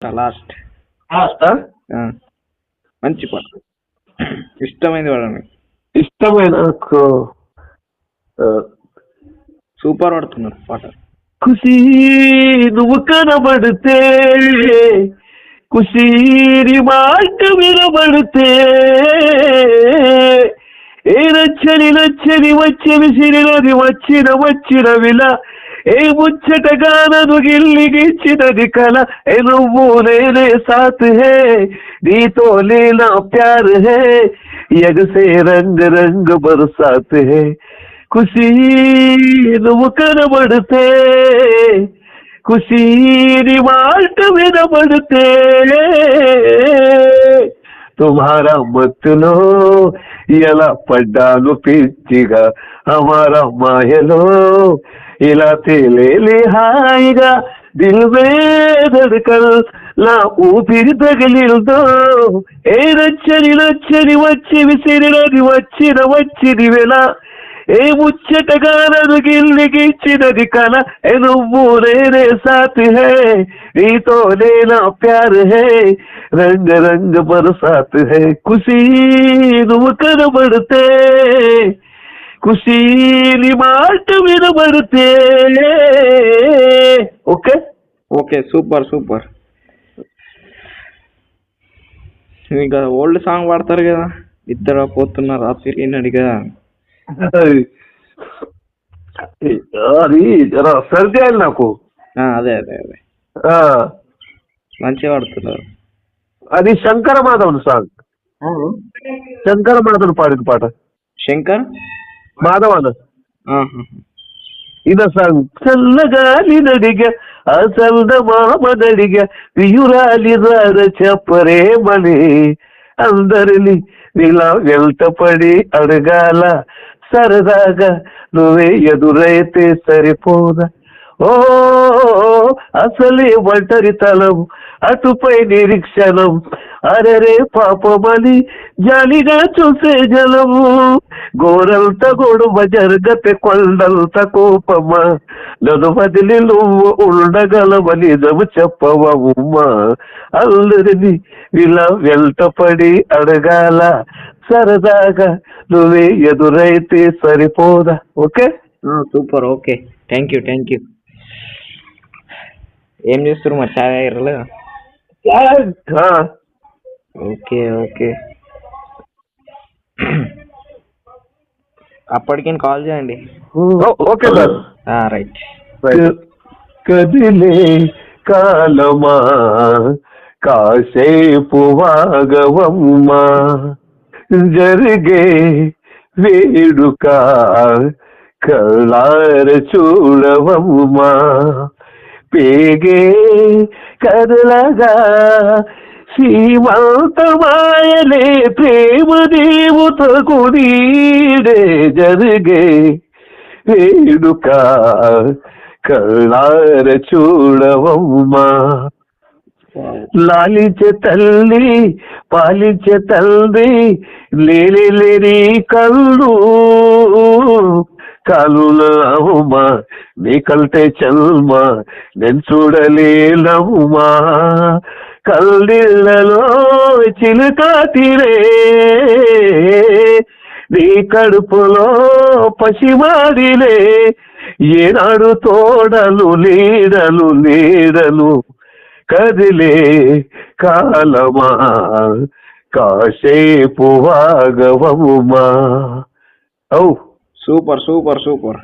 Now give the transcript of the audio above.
Last లాస్టా? మంచి పాట, ఇష్టమైంది పాడండి. ఇష్టమైన నాకు సూపర్ పడుతున్నారు పాట. ఖుషీ నువ్వు కనబడితే, ఖుషీని మాట వినబడితే, ఏ నచ్చని నచ్చని వచ్చని సిరినది వచ్చిన విలా, ఏ ముచ్చటగానను గిల్లిగిచ్చినది కల, ఏ నువ్వు నేనే సాత్ హే, నీతో లేనా ప్యార్ హే, ఎగసే రంగ్ రంగ్ బరసాత్ హే. ఖుషీ నువ్వు కనబడితే, ఖుషీని మాట వినబడితే, తుమ్హారా మత్తులో ఎలా పడ్డాను పిచ్చిగా, హమారా మాయలో ఇలా తేలేలి హాయిగా, దిల్ మే ధడ్కన్ నా ఊపిరి తగిలిందో, ఏ నచ్చని నచ్చని వచ్చి విసిరినది వచ్చినది వేళ, ఏ ముచ్చటగానను గిల్లిగిచ్చినది కల, ఏ నువ్వు నేనే సాత్ హే, నీతో నేనా ప్యార్ హే, రంగ రంగ బరసాత్ హే. ఖుషీ నువ్వు కనబడితే, ఖుషీని మాట వినబడితే. Okay okay, super super. ఇంకా ఓల్డ్ సాంగ్ పాడతారు కదా, ఇద్దరు పోతున్నారు రాత్రి అడిగా, అది జరా సర్ది అయింది నాకు. అదే అదే అదే మంచిగా పాడుతున్నారు. అది శంకర మాధవన్ సాంగ్, శంకర మాధవన్ పాడిన పాట. శంకర్ మాధవన్ ఇద సాంగ్. చల్లగాలి నడిగా అసల్ద మామనడిగా, వియురాలి రార చెప్పరేమని, అందరిని ఇలా వెళ్తపడి అడగాల, సరదాగా నువ్వే ఎదురైతే సరిపోదా, ఓ అసలే ఒంటరితనం, అటుపై నిరీక్షణం, అరరే పాపమని జాలిగా చూసే జలము, గోరంత గొడవ జరగతే కొండంత కోపమ, నన్ను వదిలి నువ్వు ఉండగలవని నిజము చెప్పవమ్మా, అల్లరిని ఇలా వెంటపడి అడగాల, సరదాగా నువ్వే ఎదురైతే సరిపోదా. Okay super. Okay, thank you thank you. ఏం చేస్తారు మరి, చాయ్ తాగిర్రలేదా? ఓకే ఓకే, అప్పటికి కాల్ చేయండి. Okay sir, right. కదిలే కాలమా కాసేపు వాగవమ్మా, జరిగే వేడుక కళ్ళార చూడవమ్మా, పేగే కదలగా శ్రీమంతమాయలే ప్రేమ దేవతకు నీడే, జరిగే వేడుక కళ్ళార చూడవమ్మా, లాలించే తల్లి పాలించే తండ్రి, లేని కళ్ళు కలులవుమా, నీ కల్టే చల్మా నేను చూడలేనవుమా, కళ్ళిళ్ళలో చిలుకా తీరే, నీ కడుపులో పసివాడిలే, ఏనాడు తోడలు నీడలు కదిలే కాలమా కాసేపు వాగవమ్మా. Super super super.